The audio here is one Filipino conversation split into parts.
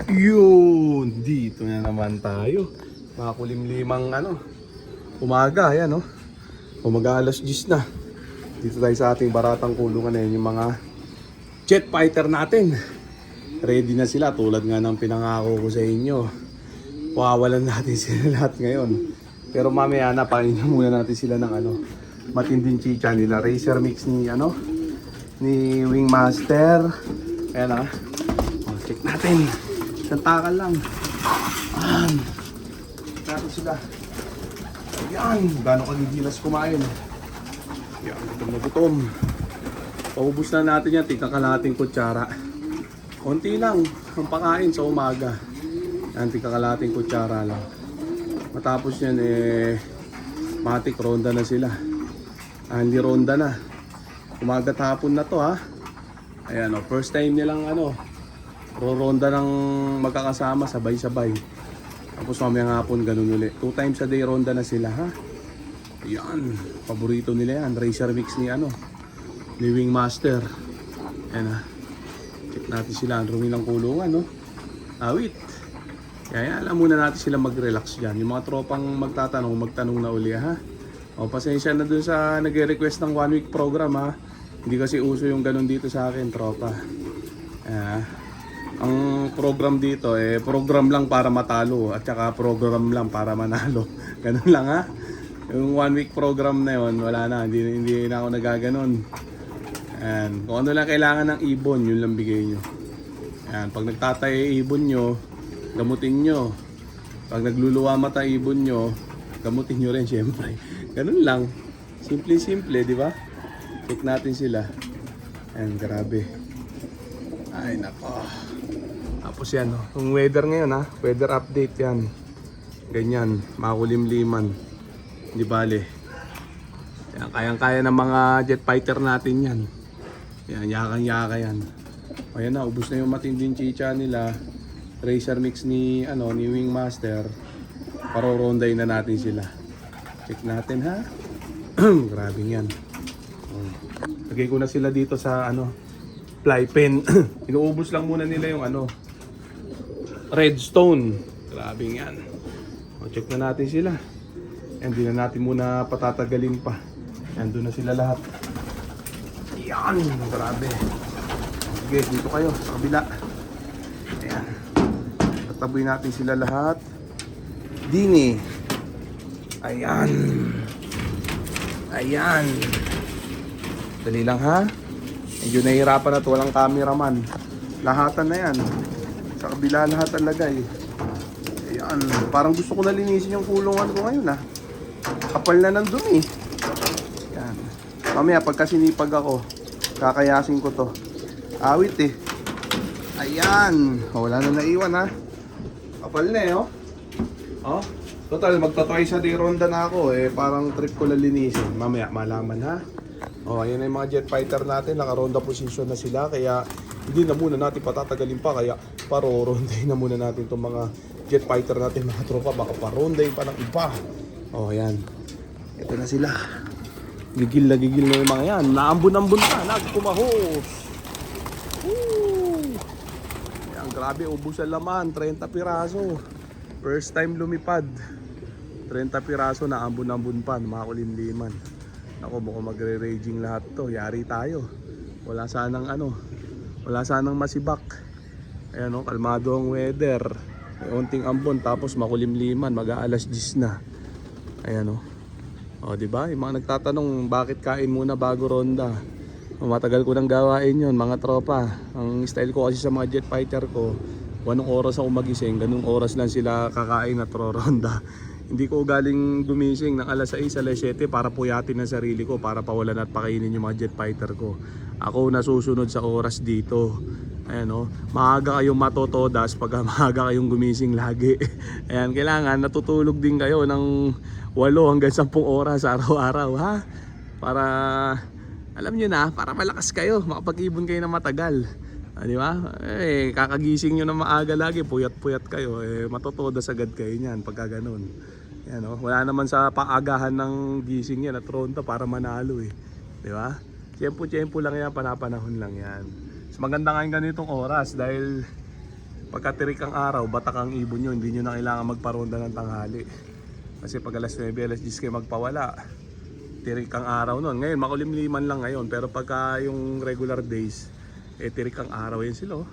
Yun, dito na naman tayo. Makulimlimang umaga, ayan Umaga alas 10 na. Dito tayo sa ating baratang kulungan na yung mga jet fighter natin. Ready na sila tulad nga ng pinangako ko sa inyo. Pawawalan natin sila lahat ngayon. Pero mamaya napakinggan muna natin sila ng matinding chicha nila. Racer mix ni ni Wingmaster. Ayan check natin. Isang takal lang. Ayan. Check natin sila. Ayan. Gano'ng kagigilas kumain. Ayan. Gutom na gutom. Paubos na natin yan. Tignan ka natin kutsara. Konti lang ang pakain sa umaga. Ayan. Tignan ka natin kutsara lang. Matapos yan matik ronda na sila. Hindi ronda na. Umagat hapon na to Ayan first time nilang ronda ng magkakasama sabay-sabay. Tapos mamayang hapon ganun ulit. 2 times a day ronda na sila Ayan. Paborito nila yan. Racer mix ni ni Wingmaster. Ayan check natin sila. Ang rumi ng kulungan awit. Kaya alam muna natin sila mag-relax dyan. Yung mga tropang magtanong na uli pasensya na dun sa nag-request ng 1 week program Hindi kasi uso yung ganun dito sa akin tropa. Ang program dito program lang para matalo at saka program lang para manalo. Ganun lang Yung 1 week program na yun, wala na, hindi na ako nagaganon. Ayan. Kung ano lang kailangan ng ibon, yun lang bigay nyo. Ayan. Pag nagtatay ibon nyo, gamutin nyo. Pag nagluluwa mata ibon nyo, gamutin nyo rin syempre. Ganun lang. Simple-simple, di ba? Check natin sila. Ayan, grabe. Ay, nako. Tapos yan, yung weather ngayon weather update yan. Ganyan, makulimliman. Di bale. Yan, kayang-kaya ng mga jet fighter natin yan. Yan, yakang-yaka yan. Ayan ubos na yung matinding chicha nila. Racer mix ni Wingmaster. Paroronday na natin sila. Check natin Grabe yan. Lagay ko na sila dito sa fly pen. Inuubos lang muna nila yung redstone. Grabe yan. Check na natin sila. Hindi na natin muna patatagalin pa. Doon na sila lahat. Yan. Grabe. Sige, dito kayo sa kabila. Ayan. Tataboy natin sila lahat. Dini. Ayan. Ayan. Dali lang Medyo nahihirapan na ito. Walang cameraman. Lahatan na yan. Sa kabila lahat talaga Ayan. Parang gusto ko na linisin yung kulungan ko ngayon Kapal na ng dumi. Ayan. Mamaya pagka sinipag ako, kakayasin ko to. Awit Ayan. Wala na naiwan Kapal na total magta-twice a day ronda na ako parang trip ko lang linisin. Mamaya malaman ayan na yung mga jet fighter natin. Naka-ronda position na sila. Kaya hindi na muna natin patatagalin pa. Kaya paro-rondahin na muna natin itong mga jet fighter natin mga tropa. Baka pa-rondahin pa ng iba. Ayan. Ito na sila. Gigil na yung mga yan. Naambun-ambun pa. Nagpumahos. Ayan, grabe. Ubus ang laman. 30 piraso. First time lumipad. 30 piraso na ambun-ambun pa. Makulimliman. Ako mukhang magre-raging lahat to. Yari tayo. Wala sanang masibak. Ayan kalmado ang weather. May unting ambon tapos makulimliman. Mag-aalas 10 na. Ayan diba? Yung mga nagtatanong bakit kain muna bago ronda. Matagal ko nang gawain yun mga tropa. Ang style ko kasi sa mga jet fighter ko, kung anong oras ako magising, ganung oras lang sila kakain at ronda. Hindi ko galing gumising ng alas 6, alas 7 para puyatin ang sarili ko, para pawalan at pakainin yung mga jet fighter ko. Ako nasusunod sa oras dito. Ayan maaga kayong matotodas pag maaga kayong gumising lagi. Ayan, kailangan natutulog din kayo ng 8 hanggang 10 oras araw-araw para alam nyo para malakas kayo, makapag-ibon kayo na matagal. Di ba? Kakagising nyo na maaga lagi, puyat-puyat kayo, matotodas agad kayo niyan pagka ganun. Yan wala naman sa paagahan ng gising yan at ronda para manalo Di ba? Tiyempo-tiyempo lang yan, panapanahon lang yan. Mas maganda nga yung ganitong oras dahil Pagka tirik ang araw, batak ang ibon nyo, hindi nyo na kailangan magparonda ng tanghali. Kasi pag alas 9, alas 10 kayo magpawala, tirik ang araw nun. Ngayon, makulimliman lang ngayon. Pero pagka yung regular days, tirik ang araw. Yan sila oh.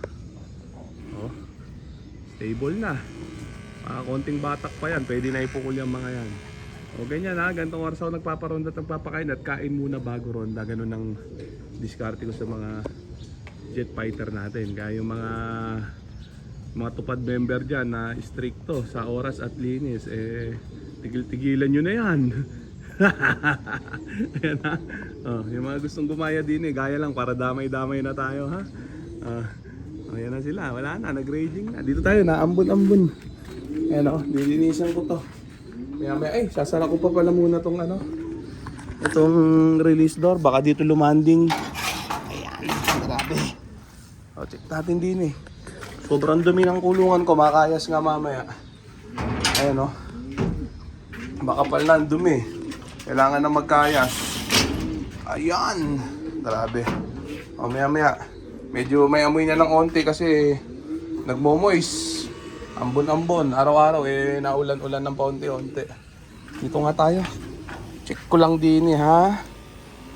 Stable na. Konting batak pa yan, pwede na ipukul yung mga yan. O ganyan ganitong oras ako nagpaparonda at nagpapakain at kain muna bago ronda. Ganun ang diskarte ko sa mga jet fighter natin. Kaya yung mga tupad member dyan na stricto sa oras at linis, tigil-tigilan nyo na yan. Ayan ha. Yung mga gustong gumaya din gaya lang para damay-damay na tayo ha. Ayan na sila, wala na, nag-raging na. Dito tayo, naambon-ambon. Ayan nilinisan ko to. Maya-maya, sasara ko pa pala muna tong itong release door, baka dito lumanding. Ayan, grabe. Check natin din sobrang dumi ng kulungan ko, makayas nga mamaya. Ayan makapal na ang dumi. Kailangan na magkayas. Ayan, grabe. Maya-maya, medyo may amoy na ng onti kasi nagmo-moist. Ambon-ambon, araw-araw naulan-ulan ng paunti-unti. Dito nga tayo. Check ko lang din ha.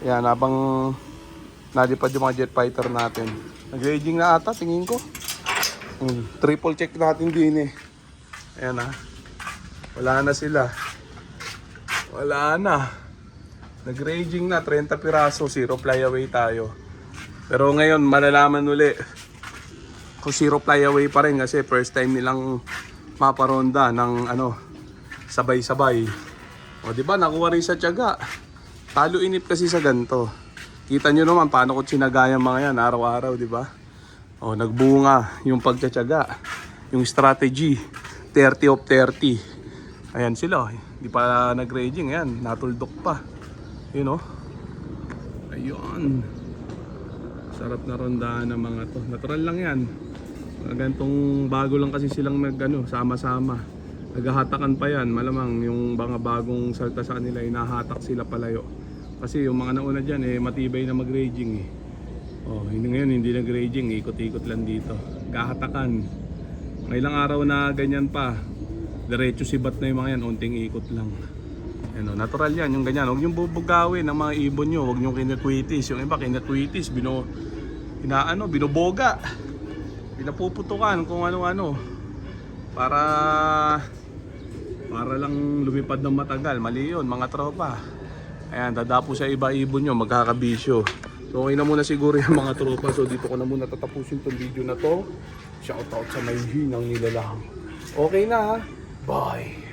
Ayan, habang nalipad yung mga jet fighter natin. Nag-raging na ata, tingin ko. Triple check natin din Ayan wala na sila. Wala na. Nag-raging na, 30 piraso, 0 flyaway tayo. Pero ngayon, malalaman uli kung 0 flyaway pa rin kasi first time nilang maparonda ng sabay-sabay. O diba, nakuha rin sa tiyaga. Talo inip kasi sa ganito. Kita nyo naman paano ko sinagaya mga yan araw-araw, diba? O, nagbunga yung pagtsatsaga, yung strategy, 30 of 30. Ayan sila, hindi pa nag-raging, ayan, natuldok pa. Ayun. Sarap na rondahan ng mga to. Natural lang yan. Gantong bago lang kasi silang sama-sama. Naghahatakan pa yan, malamang yung mga bagong salta sa kanila, inahatak sila palayo. Kasi yung mga nauna dyan, matibay na mag-raging ngayon hindi nag-raging, ikot-ikot lang dito. Kahatakan. May ilang araw na ganyan pa. Diretso sibat na yung mga yan, unting ikot lang. Natural yan, yung ganyan. Huwag yung bubugawin ng mga ibon nyo, huwag yung kinatwitis. Yung iba kinatwitis, binoboga. Pinapuputukan kung ano-ano. Para lang lumipad ng matagal. Mali yun, mga tropa. Ayan, dadapo sa iba ibon nyo, magkakabisyo. So okay na muna siguro yung mga tropa. So dito ko na muna tatapusin tong video na to. Shoutout sa may hinang nilalang. Okay na ha. Bye.